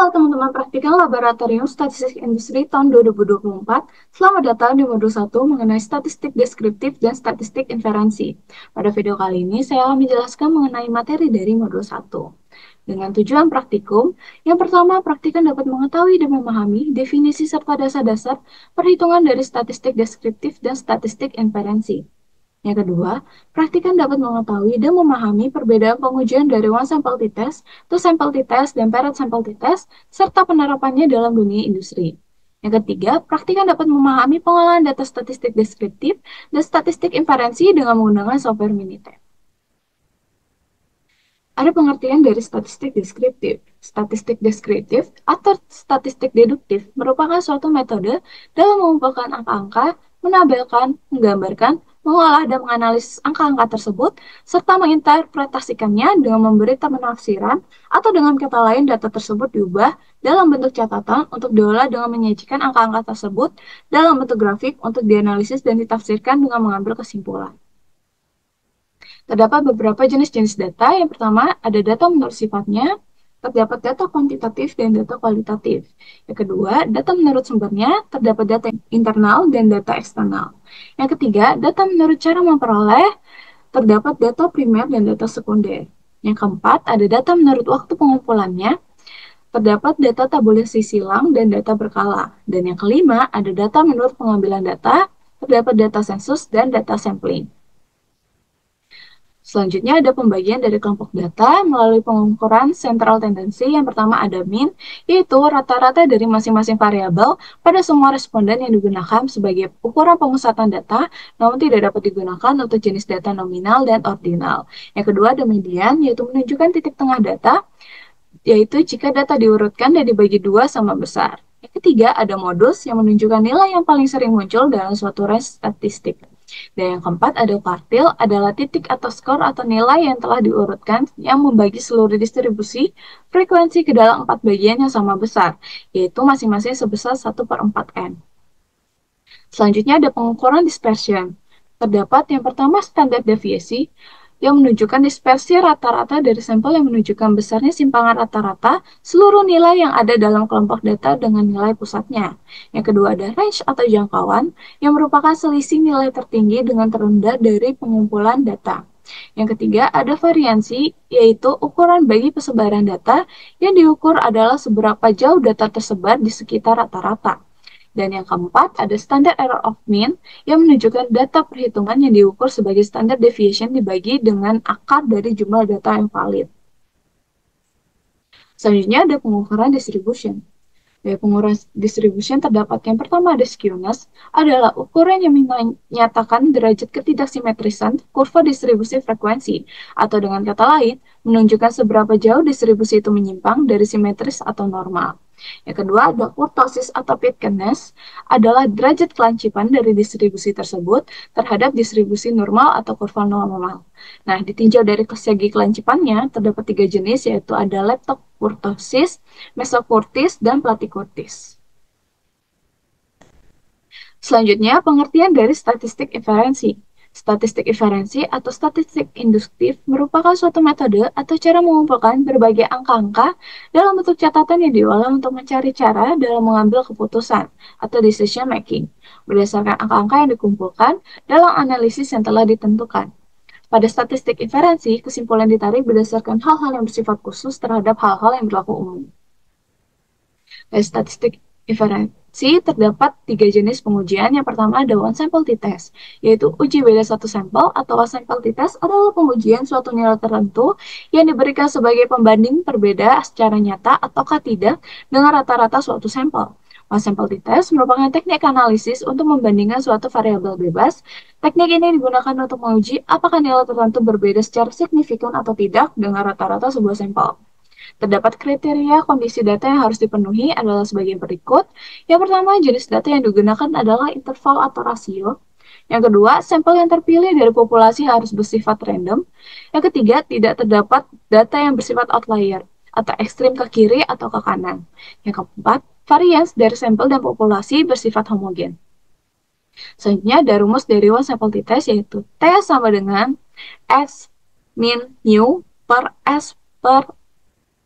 Halo teman-teman praktikan Laboratorium Statistik Industri tahun 2024. Selamat datang di modul 1 mengenai statistik deskriptif dan statistik inferensi. Pada video kali ini saya akan menjelaskan mengenai materi dari modul 1. Dengan tujuan praktikum, yang pertama praktikan dapat mengetahui dan memahami definisi serta dasar-dasar perhitungan dari statistik deskriptif dan statistik inferensi. Yang kedua, praktikan dapat mengetahui dan memahami perbedaan pengujian dari one sample t-test, two sample t-test, dan paired sample t-test, serta penerapannya dalam dunia industri. Yang ketiga, praktikan dapat memahami pengolahan data statistik deskriptif dan statistik inferensi dengan menggunakan software Minitab. Ada pengertian dari statistik deskriptif. Statistik deskriptif atau statistik deduktif merupakan suatu metode dalam mengumpulkan angka-angka, menabelkan, menggambarkan, mengolah dan menganalisis angka-angka tersebut, serta menginterpretasikannya dengan memberi penafsiran atau dengan kata lain data tersebut diubah dalam bentuk catatan untuk diolah dengan menyajikan angka-angka tersebut dalam bentuk grafik untuk dianalisis dan ditafsirkan dengan mengambil kesimpulan. Terdapat beberapa jenis-jenis data. Yang pertama, ada data menurut sifatnya, terdapat data kuantitatif dan data kualitatif. Yang kedua, data menurut sumbernya, terdapat data internal dan data eksternal. Yang ketiga, data menurut cara memperoleh, terdapat data primer dan data sekunder. Yang keempat, ada data menurut waktu pengumpulannya, terdapat data tabulasi silang dan data berkala. Dan yang kelima, ada data menurut pengambilan data, terdapat data sensus dan data sampling. Selanjutnya ada pembagian dari kelompok data melalui pengukuran central tendency. Yang pertama ada mean, yaitu rata-rata dari masing-masing variabel pada semua responden yang digunakan sebagai ukuran pemusatan data, namun tidak dapat digunakan untuk jenis data nominal dan ordinal. Yang kedua ada median, yaitu menunjukkan titik tengah data, yaitu jika data diurutkan dan dibagi dua sama besar. Yang ketiga ada modus, yang menunjukkan nilai yang paling sering muncul dalam suatu range statistik. Dan yang keempat ada kuartil, adalah titik atau skor atau nilai yang telah diurutkan yang membagi seluruh distribusi frekuensi ke dalam 4 bagian yang sama besar, yaitu masing-masing sebesar 1/4n. Selanjutnya ada pengukuran dispersion. Terdapat yang pertama standar deviasi, yang menunjukkan dispersi rata-rata dari sampel yang menunjukkan besarnya simpangan rata-rata seluruh nilai yang ada dalam kelompok data dengan nilai pusatnya. Yang kedua ada range atau jangkauan, yang merupakan selisih nilai tertinggi dengan terendah dari pengumpulan data. Yang ketiga ada variansi, yaitu ukuran bagi persebaran data yang diukur adalah seberapa jauh data tersebar di sekitar rata-rata. Dan yang keempat, ada standard error of mean yang menunjukkan data perhitungan yang diukur sebagai standard deviation dibagi dengan akar dari jumlah data yang valid. Selanjutnya ada pengukuran distribution. Dari pengukuran distribution terdapat yang pertama ada skewness, adalah ukuran yang menyatakan derajat ketidaksimetrisan kurva distribusi frekuensi, atau dengan kata lain, menunjukkan seberapa jauh distribusi itu menyimpang dari simetris atau normal. Yang kedua ada kurtosis atau Pitcairness, adalah derajat kelancipan dari distribusi tersebut terhadap distribusi normal atau kurva normal. Nah, ditinjau dari segi kelancipannya, terdapat 3 jenis, yaitu ada leptokurtosis, mesokurtis, dan platykurtis. Selanjutnya, pengertian dari statistik inferensi. Statistik inferensi atau statistik induktif merupakan suatu metode atau cara mengumpulkan berbagai angka-angka dalam bentuk catatan yang diolah untuk mencari cara dalam mengambil keputusan atau decision making berdasarkan angka-angka yang dikumpulkan dalam analisis yang telah ditentukan. Pada statistik inferensi, kesimpulan ditarik berdasarkan hal-hal yang bersifat khusus terhadap hal-hal yang berlaku umum. Dari statistik inferensi terdapat 3 jenis pengujian. Yang pertama ada one sample t-test, yaitu uji beda satu sampel, atau one sample t-test adalah pengujian suatu nilai tertentu yang diberikan sebagai pembanding berbeda secara nyata ataukah tidak dengan rata-rata suatu sampel. One sample t-test merupakan teknik analisis untuk membandingkan suatu variabel bebas. Teknik ini digunakan untuk menguji apakah nilai tertentu berbeda secara signifikan atau tidak dengan rata-rata sebuah sampel. Terdapat kriteria kondisi data yang harus dipenuhi adalah sebagai berikut. Yang pertama, jenis data yang digunakan adalah interval atau rasio. Yang kedua, sampel yang terpilih dari populasi harus bersifat random. Yang ketiga, tidak terdapat data yang bersifat outlier atau ekstrim ke kiri atau ke kanan. Yang keempat, varians dari sampel dan populasi bersifat homogen. Selanjutnya, ada rumus dari one sample t-test, yaitu T sama dengan S min mu per S per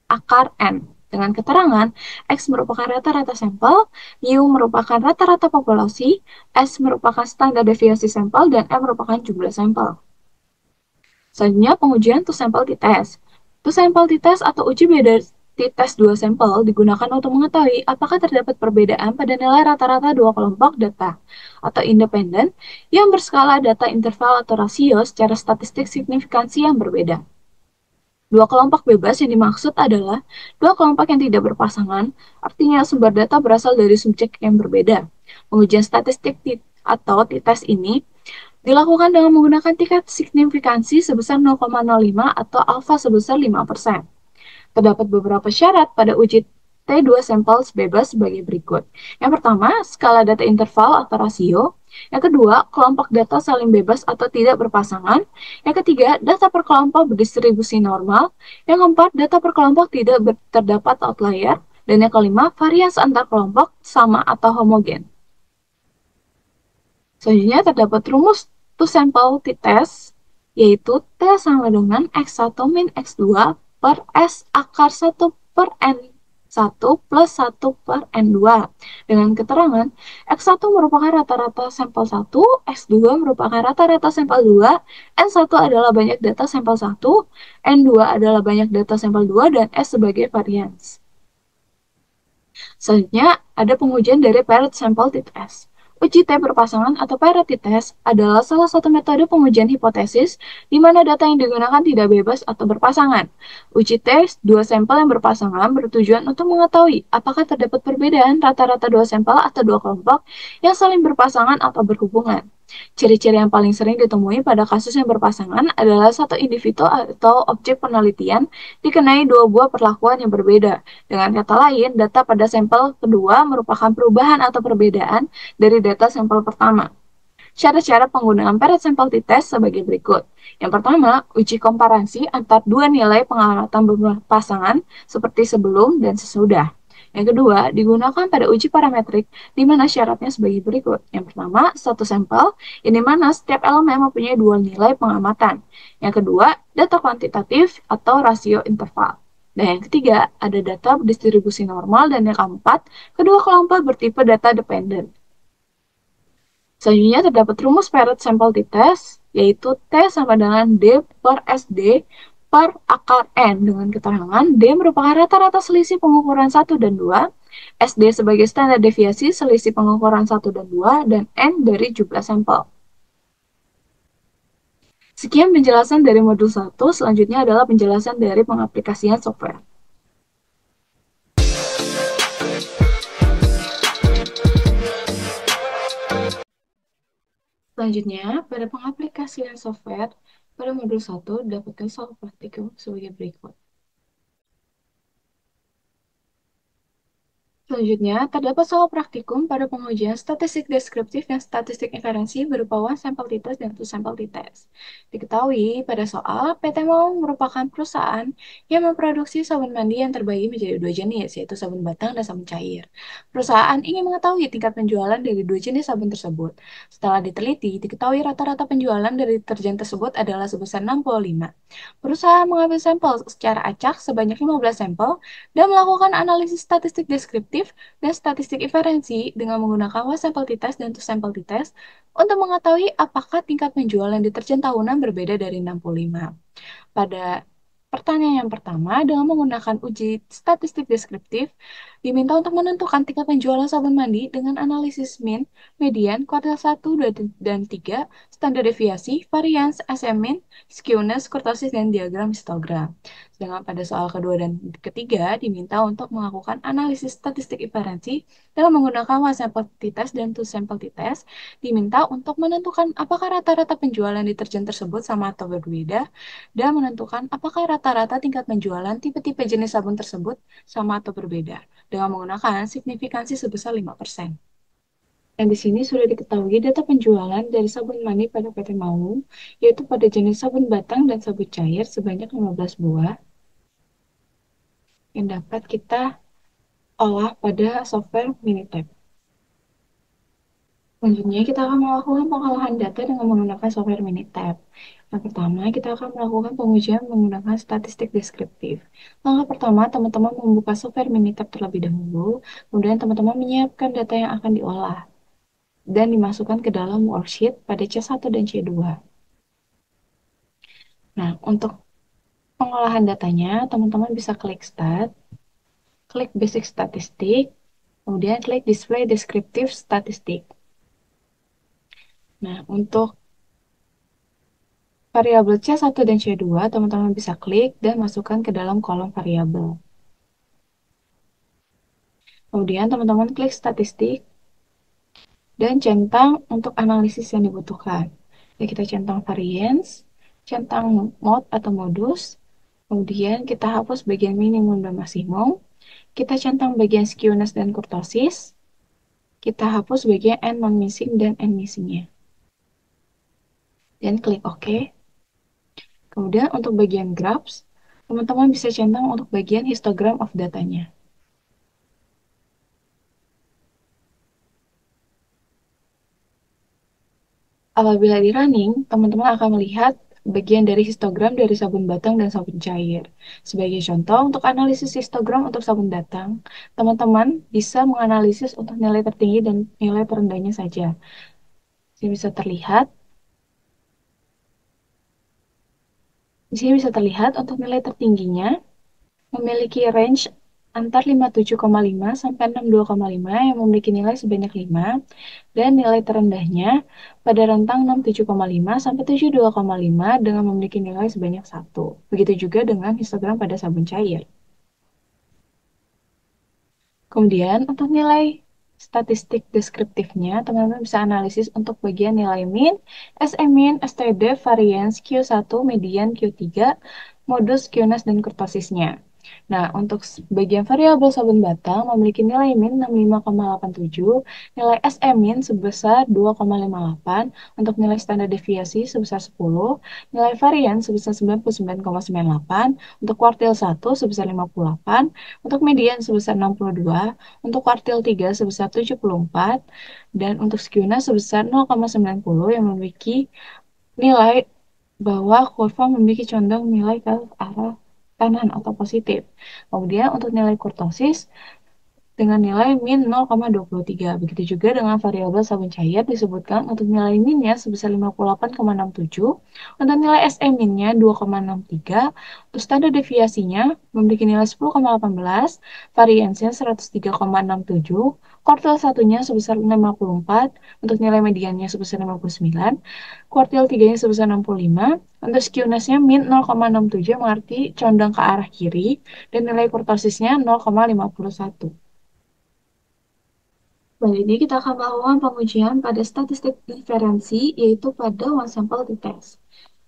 akar N. dengan keterangan X merupakan rata-rata sampel, mu merupakan rata-rata populasi, S merupakan standar deviasi sampel, dan M merupakan jumlah sampel. Selanjutnya, pengujian two-sample t-test. Two-sample t-test atau uji beda t-test dua sampel digunakan untuk mengetahui apakah terdapat perbedaan pada nilai rata-rata dua kelompok data atau independen yang berskala data interval atau rasio secara statistik signifikansi yang berbeda. Dua kelompok bebas yang dimaksud adalah dua kelompok yang tidak berpasangan, artinya sumber data berasal dari subjek yang berbeda. Pengujian statistik atau t-test ini dilakukan dengan menggunakan tingkat signifikansi sebesar 0,05 atau alfa sebesar 5%. Terdapat beberapa syarat pada uji T2 sampel bebas sebagai berikut. Yang pertama, skala data interval atau rasio. Yang kedua, kelompok data saling bebas atau tidak berpasangan. Yang ketiga, data per kelompok berdistribusi normal. Yang keempat, data per kelompok tidak terdapat outlier. Dan yang kelima, variasi antar kelompok sama atau homogen. Selanjutnya terdapat rumus two sample t-test, yaitu T sama dengan X1 min X2 per S akar 1 per N1 plus 1 per N2. Dengan keterangan, X1 merupakan rata-rata sampel 1, X2 merupakan rata-rata sampel 2, N1 adalah banyak data sampel 1, N2 adalah banyak data sampel 2, dan S sebagai varians. Selanjutnya, ada pengujian dari paired sample t-test. Uji T berpasangan atau paired t-test adalah salah satu metode pengujian hipotesis di mana data yang digunakan tidak bebas atau berpasangan. Uji T dua sampel yang berpasangan bertujuan untuk mengetahui apakah terdapat perbedaan rata-rata dua sampel atau dua kelompok yang saling berpasangan atau berhubungan. Ciri-ciri yang paling sering ditemui pada kasus yang berpasangan adalah satu individu atau objek penelitian dikenai dua buah perlakuan yang berbeda. Dengan kata lain, data pada sampel kedua merupakan perubahan atau perbedaan dari data sampel pertama. Syarat-syarat penggunaan paired sample t-test sebagai berikut. Yang pertama, uji komparasi antar dua nilai pengamatan berpasangan seperti sebelum dan sesudah. Yang kedua, digunakan pada uji parametrik di mana syaratnya sebagai berikut. Yang pertama, satu sampel, ini mana setiap elemen mempunyai dua nilai pengamatan. Yang kedua, data kuantitatif atau rasio interval. Dan yang ketiga, ada data distribusi normal. Dan yang keempat, kedua kelompok bertipe data dependent. Selanjutnya terdapat rumus paired sample t-test, yaitu T sama dengan D per SD per akar N, dengan keterangan D merupakan rata-rata selisih pengukuran 1 dan 2, SD sebagai standar deviasi selisih pengukuran 1 dan 2, dan N dari jumlah sampel. Sekian penjelasan dari modul 1, selanjutnya adalah penjelasan dari pengaplikasian software. Selanjutnya, pada pengaplikasian software, pada modul 1 dapatkan soal praktikum sebagai berikut. Selanjutnya, terdapat soal praktikum pada pengujian statistik deskriptif dan statistik inferensi berupa one sample t-test dan two sample t-test. Diketahui pada soal, PT Maung merupakan perusahaan yang memproduksi sabun mandi yang terbagi menjadi dua jenis, yaitu sabun batang dan sabun cair. Perusahaan ingin mengetahui tingkat penjualan dari dua jenis sabun tersebut. Setelah diteliti, diketahui rata-rata penjualan dari deterjen tersebut adalah sebesar 65. Perusahaan mengambil sampel secara acak sebanyak 15 sampel dan melakukan analisis statistik deskriptif dan statistik inferensi dengan menggunakan one sample t-test dan two sample t-test untuk mengetahui apakah tingkat penjualan deterjen tahunan berbeda dari 65. Pada pertanyaan yang pertama, dengan menggunakan uji statistik deskriptif, diminta untuk menentukan tingkat penjualan sabun mandi dengan analisis mean, median, kuartil 1, 2, dan 3, standar deviasi, varians, SM-mean, skewness, kurtosis, dan diagram histogram. Sedangkan pada soal kedua dan ketiga, diminta untuk melakukan analisis statistik inferensi dengan menggunakan one sample t-test dan two sample t-test, diminta untuk menentukan apakah rata-rata penjualan deterjen tersebut sama atau berbeda, dan menentukan apakah rata-rata tingkat penjualan tipe-tipe jenis sabun tersebut sama atau berbeda, dengan menggunakan signifikansi sebesar 5%. Dan di sini sudah diketahui data penjualan dari sabun mandi pada PT Maung, yaitu pada jenis sabun batang dan sabun cair sebanyak 15 buah, yang dapat kita olah pada software Minitab. Selanjutnya, kita akan melakukan pengolahan data dengan menggunakan software Minitab. Yang pertama, kita akan melakukan pengujian menggunakan statistik deskriptif. Langkah pertama, teman-teman membuka software Minitab terlebih dahulu, kemudian teman-teman menyiapkan data yang akan diolah dan dimasukkan ke dalam worksheet pada C1 dan C2. Nah, untuk pengolahan datanya, teman-teman bisa klik Start, klik Basic Statistik, kemudian klik Display Descriptive Statistik. Nah, untuk variabel C1 dan C2, teman-teman bisa klik dan masukkan ke dalam kolom variabel. Kemudian teman-teman klik statistik dan centang untuk analisis yang dibutuhkan. Jadi kita centang variance, centang mode atau modus, kemudian kita hapus bagian minimum dan maksimum, kita centang bagian skewness dan kurtosis, kita hapus bagian end non-missing dan end missingnya. Dan klik OK. Kemudian untuk bagian graphs, teman-teman bisa centang untuk bagian histogram of datanya. Apabila di running, teman-teman akan melihat bagian dari histogram dari sabun batang dan sabun cair. Sebagai contoh, untuk analisis histogram untuk sabun batang, teman-teman bisa menganalisis untuk nilai tertinggi dan nilai terendahnya saja. Di sini bisa terlihat untuk nilai tertingginya memiliki range antar 57,5 sampai 62,5 yang memiliki nilai sebanyak 5, dan nilai terendahnya pada rentang 67,5 sampai 72,5 dengan memiliki nilai sebanyak 1. Begitu juga dengan histogram pada sabun cair. Kemudian untuk nilai statistik deskriptifnya, teman-teman bisa analisis untuk bagian nilai min, SE min, STD, variance, Q1, median, Q3, modus, skewness, dan kurtosisnya. Nah, untuk bagian variabel sabun batang memiliki nilai min 65,87, nilai SE min sebesar 2,58, untuk nilai standar deviasi sebesar 10, nilai varian sebesar 99,98, untuk kuartil 1 sebesar 58, untuk median sebesar 62, untuk kuartil 3 sebesar 74, dan untuk skewness sebesar 0,90 yang memiliki nilai bahwa kurva memiliki condong nilai ke arah kanan atau positif. Kemudian untuk nilai kurtosis dengan nilai min 0,23. Begitu juga dengan variabel sabun cair disebutkan untuk nilai minnya sebesar 58,67, untuk nilai SE minnya 2,63, untuk standar deviasinya memiliki nilai 10,18, variansnya 103,67, kuartil satunya sebesar 54, untuk nilai mediannya sebesar 59, kuartil 3-nya sebesar 65, untuk skewness-nya min 0,67 yang berarti condong ke arah kiri, dan nilai kurtosisnya 0,51. Jadi kita akan melakukan pengujian pada statistik diferensi, yaitu pada one sample t-test.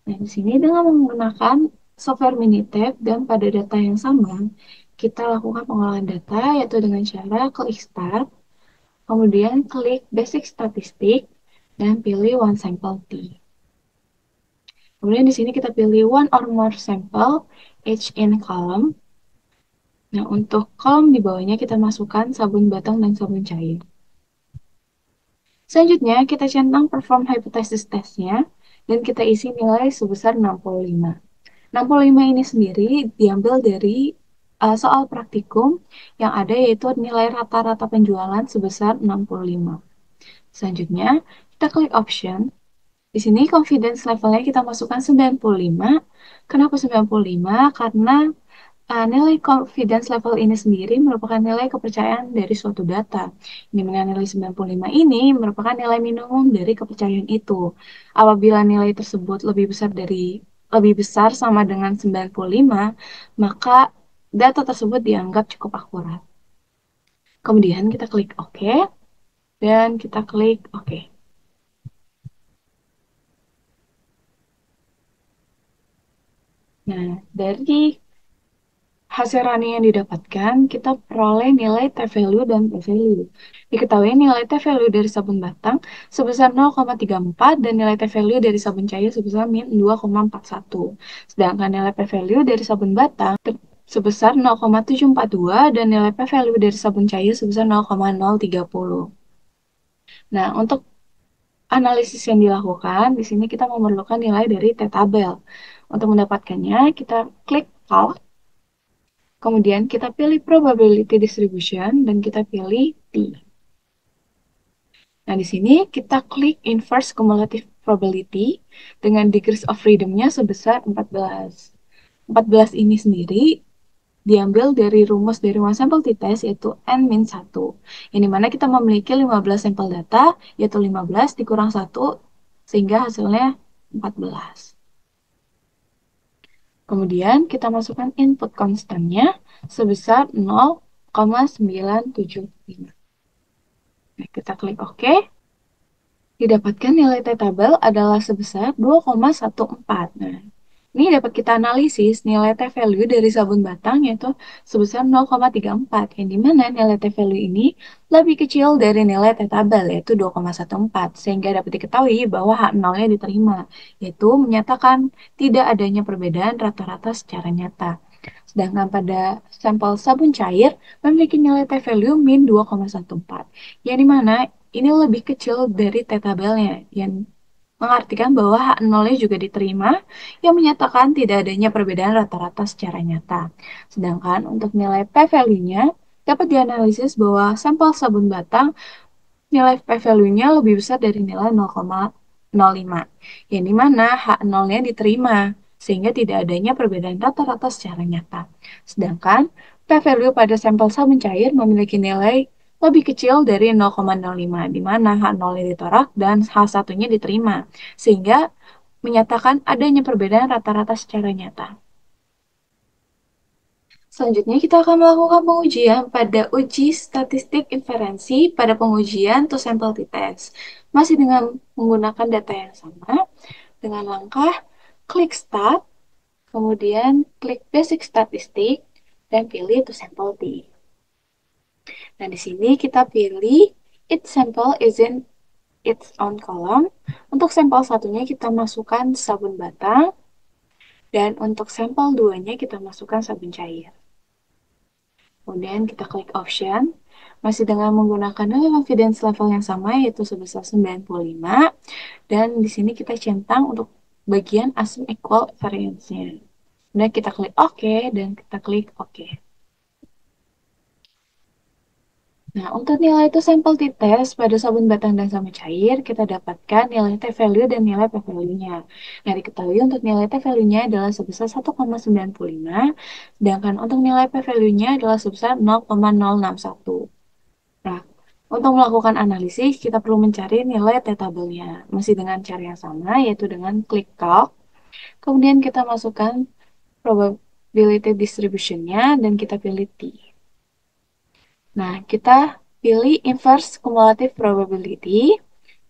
Nah, di sini dengan menggunakan software Minitab dan pada data yang sama, kita lakukan pengolahan data, yaitu dengan cara klik Start, kemudian klik Basic Statistik, dan pilih One Sample T. Kemudian di sini kita pilih One or More Sample, Each in Column. Nah, untuk kolom di bawahnya kita masukkan sabun batang dan sabun cair. Selanjutnya, kita centang perform hypothesis testnya, dan kita isi nilai sebesar 65. 65 ini sendiri diambil dari soal praktikum yang ada, yaitu nilai rata-rata penjualan sebesar 65. Selanjutnya, kita klik option. Di sini confidence levelnya kita masukkan 95. Kenapa 95? Karena nilai confidence level ini sendiri merupakan nilai kepercayaan dari suatu data. Di mana nilai 95 ini merupakan nilai minimum dari kepercayaan itu. Apabila nilai tersebut lebih besar sama dengan 95, maka data tersebut dianggap cukup akurat. Kemudian kita klik OK, dan kita klik OK. Nah, dari hasil running yang didapatkan, kita peroleh nilai T-value dan P-value. Diketahui nilai T-value dari sabun batang sebesar 0,34 dan nilai T-value dari sabun cair sebesar min 2,41. Sedangkan nilai P-value dari sabun batang sebesar 0,742 dan nilai P-value dari sabun cair sebesar 0,030. Nah, untuk analisis yang dilakukan, di sini kita memerlukan nilai dari T-tabel. Untuk mendapatkannya, kita klik Calc, kemudian kita pilih Probability Distribution, dan kita pilih T. Nah, di sini kita klik Inverse Cumulative Probability dengan degrees of freedom-nya sebesar 14. 14 ini sendiri diambil dari rumus dari one sample t-test yaitu n-1, yang dimana kita memiliki 15 sampel data, yaitu 15 dikurang 1, sehingga hasilnya 14. Kemudian kita masukkan input konstannya sebesar 0,975. Nah, kita klik OK. Didapatkan nilai T-tabel adalah sebesar 2,14. Nah, ini dapat kita analisis nilai T-value dari sabun batang yaitu sebesar 0,34, yang dimana nilai T-value ini lebih kecil dari nilai T-tabel yaitu 2,14, sehingga dapat diketahui bahwa H0-nya diterima, yaitu menyatakan tidak adanya perbedaan rata-rata secara nyata. Sedangkan pada sampel sabun cair memiliki nilai T-value min 2,14, yang dimana ini lebih kecil dari T-tabelnya, yang mengartikan bahwa H0-nya juga diterima, yang menyatakan tidak adanya perbedaan rata-rata secara nyata. Sedangkan untuk nilai P-value-nya dapat dianalisis bahwa sampel sabun batang nilai P-value-nya lebih besar dari nilai 0,05, yang dimana H0-nya diterima, sehingga tidak adanya perbedaan rata-rata secara nyata. Sedangkan P-value pada sampel sabun cair memiliki nilai lebih kecil dari 0,05, di mana H0-nya ditolak dan H1-nya diterima, sehingga menyatakan adanya perbedaan rata-rata secara nyata. Selanjutnya kita akan melakukan pengujian pada uji statistik inferensi pada pengujian to sample t-test. Masih dengan menggunakan data yang sama, dengan langkah klik Start, kemudian klik Basic Statistik, dan pilih to sample t. Nah, di sini kita pilih each sample is in its own column. Untuk sampel satunya kita masukkan sabun batang, dan untuk sampel 2-nya kita masukkan sabun cair. Kemudian kita klik option, masih dengan menggunakan nilai confidence level yang sama yaitu sebesar 95, dan di sini kita centang untuk bagian assume equal variance-nya. Kemudian kita klik OK, dan kita klik OK. Nah, untuk nilai itu sampel t-test pada sabun batang dan sabun cair, kita dapatkan nilai t-value dan nilai p-value-nya. Nah, diketahui untuk nilai t-value-nya adalah sebesar 1,95, sedangkan untuk nilai p-value-nya adalah sebesar 0,061. Nah, untuk melakukan analisis, kita perlu mencari nilai t-tabelnya. Masih dengan cara yang sama, yaitu dengan klik calc. Kemudian kita masukkan probability distribution-nya, dan kita pilih T. Nah, kita pilih inverse cumulative probability.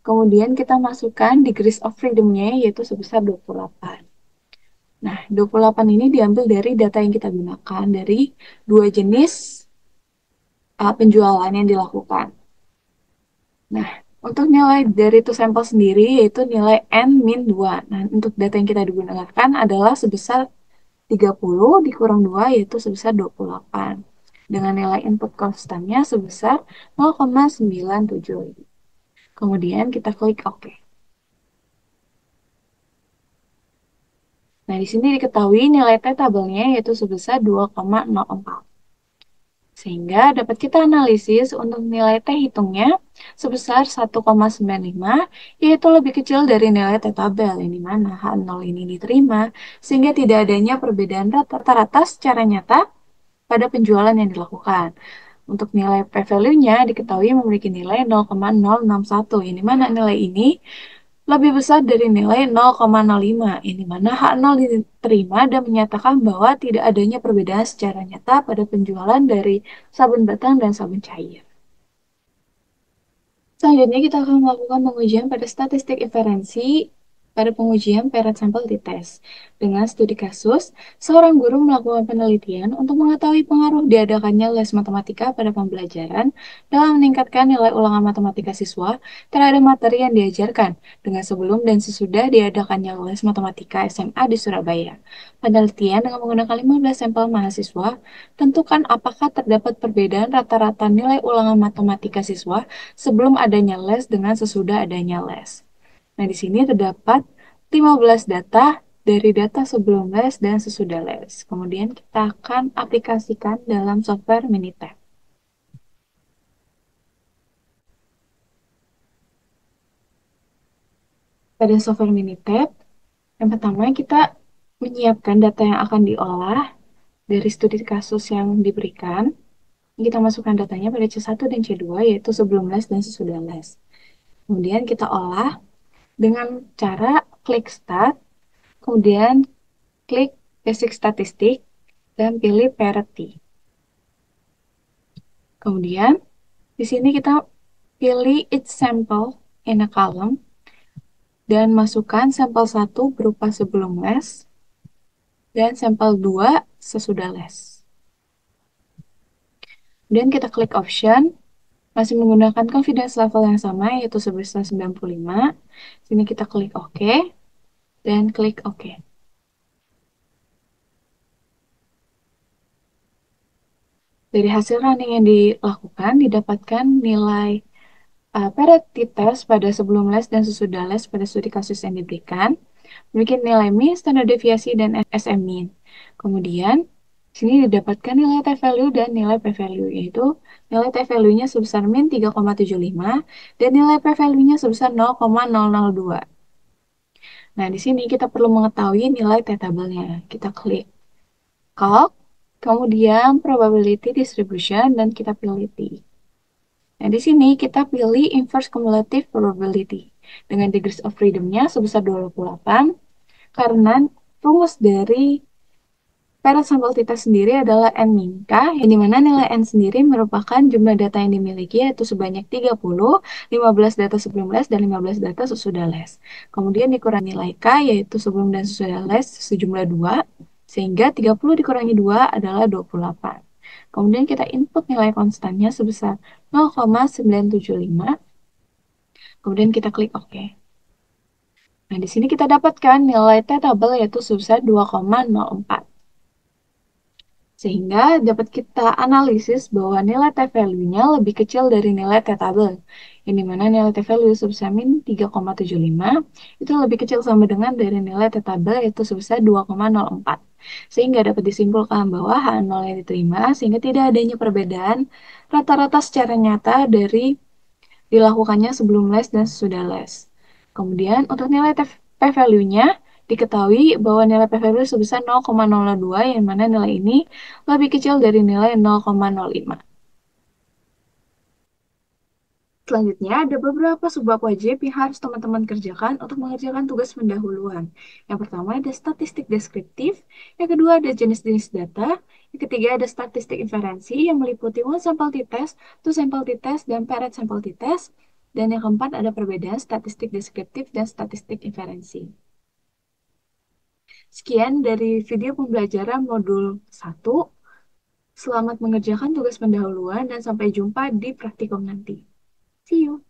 Kemudian kita masukkan degrees of freedom-nya, yaitu sebesar 28. Nah, 28 ini diambil dari data yang kita gunakan, dari dua jenis penjualan yang dilakukan. Nah, untuk nilai dari itu sampel sendiri yaitu nilai N-2. Nah, untuk data yang kita gunakan adalah sebesar 30 dikurang 2 yaitu sebesar 28. Dengan nilai input konstannya sebesar 0,97. Kemudian kita klik OK. Nah, di sini diketahui nilai T-tabelnya yaitu sebesar 2,04. Sehingga dapat kita analisis untuk nilai T hitungnya sebesar 1,95, yaitu lebih kecil dari nilai T-tabel, yang dimana H0 ini diterima, sehingga tidak adanya perbedaan rata-rata secara nyata pada penjualan yang dilakukan. Untuk nilai P-value-nya diketahui memiliki nilai 0,061, yang dimana nilai ini lebih besar dari nilai 0,05, yang dimana H0 diterima dan menyatakan bahwa tidak adanya perbedaan secara nyata pada penjualan dari sabun batang dan sabun cair. Selanjutnya kita akan melakukan pengujian pada statistik inferensi pada pengujian paired sample t-test. Dengan studi kasus, seorang guru melakukan penelitian untuk mengetahui pengaruh diadakannya les matematika pada pembelajaran dalam meningkatkan nilai ulangan matematika siswa terhadap materi yang diajarkan dengan sebelum dan sesudah diadakannya les matematika SMA di Surabaya. Penelitian dengan menggunakan 15 sampel mahasiswa, tentukan apakah terdapat perbedaan rata-rata nilai ulangan matematika siswa sebelum adanya les dengan sesudah adanya les. Nah, di sini terdapat 15 data dari data sebelum les dan sesudah les. Kemudian kita akan aplikasikan dalam software Minitab. Pada software Minitab, yang pertama kita menyiapkan data yang akan diolah dari studi kasus yang diberikan. Kita masukkan datanya pada C1 dan C2, yaitu sebelum les dan sesudah les. Kemudian kita olah dengan cara klik Start, kemudian klik Basic Statistik, dan pilih Parity. Kemudian, di sini kita pilih each sample in a column, dan masukkan sampel 1 berupa sebelum les, dan sampel 2 sesudah les. Kemudian kita klik Option, masih menggunakan confidence level yang sama, yaitu sebesar 95. Sini kita klik OK, dan klik OK. Dari hasil running yang dilakukan, didapatkan nilai parity test pada sebelum les dan sesudah les pada studi kasus yang diberikan, memiliki nilai mean, standar deviasi, dan SM-mean. Kemudian, sini didapatkan nilai t-value dan nilai p-value, yaitu nilai t-value-nya sebesar min 3,75 dan nilai p-value-nya sebesar 0,002. Nah, di sini kita perlu mengetahui nilai t-tabelnya. Kita klik Calc, kemudian Probability Distribution, dan kita pilih T. Nah, di sini kita pilih Inverse Cumulative Probability dengan degrees of freedom-nya sebesar 28, karena rumus dari parent sampel tita sendiri adalah N min K, yang dimana nilai N sendiri merupakan jumlah data yang dimiliki, yaitu sebanyak 30, 15 data sebelum les, dan 15 data sesudah les. Kemudian dikurangi nilai K, yaitu sebelum dan sesudah les, sejumlah 2, sehingga 30 dikurangi 2 adalah 28. Kemudian kita input nilai konstannya sebesar 0,975, kemudian kita klik OK. Nah, di sini kita dapatkan nilai t-tabel yaitu sebesar 2,04. Sehingga dapat kita analisis bahwa nilai t-value-nya lebih kecil dari nilai t-tabel, yang dimana nilai t-value sebesar min 3,75 itu lebih kecil sama dengan dari nilai t-tabel yaitu sebesar 2,04. Sehingga dapat disimpulkan bahwa H0 yang diterima, sehingga tidak adanya perbedaan rata-rata secara nyata dari dilakukannya sebelum les dan sesudah les. Kemudian untuk nilai p-value-nya diketahui bahwa nilai p-value sebesar 0,02, yang mana nilai ini lebih kecil dari nilai 0,05. Selanjutnya, ada beberapa subbab wajib yang harus teman-teman kerjakan untuk mengerjakan tugas pendahuluan. Yang pertama ada statistik deskriptif, yang kedua ada jenis-jenis data, yang ketiga ada statistik inferensi yang meliputi one sample t-test, two sample t-test, dan paired sample t-test, dan yang keempat ada perbedaan statistik deskriptif dan statistik inferensi. Sekian dari video pembelajaran modul 1. Selamat mengerjakan tugas pendahuluan dan sampai jumpa di praktikum nanti. See you!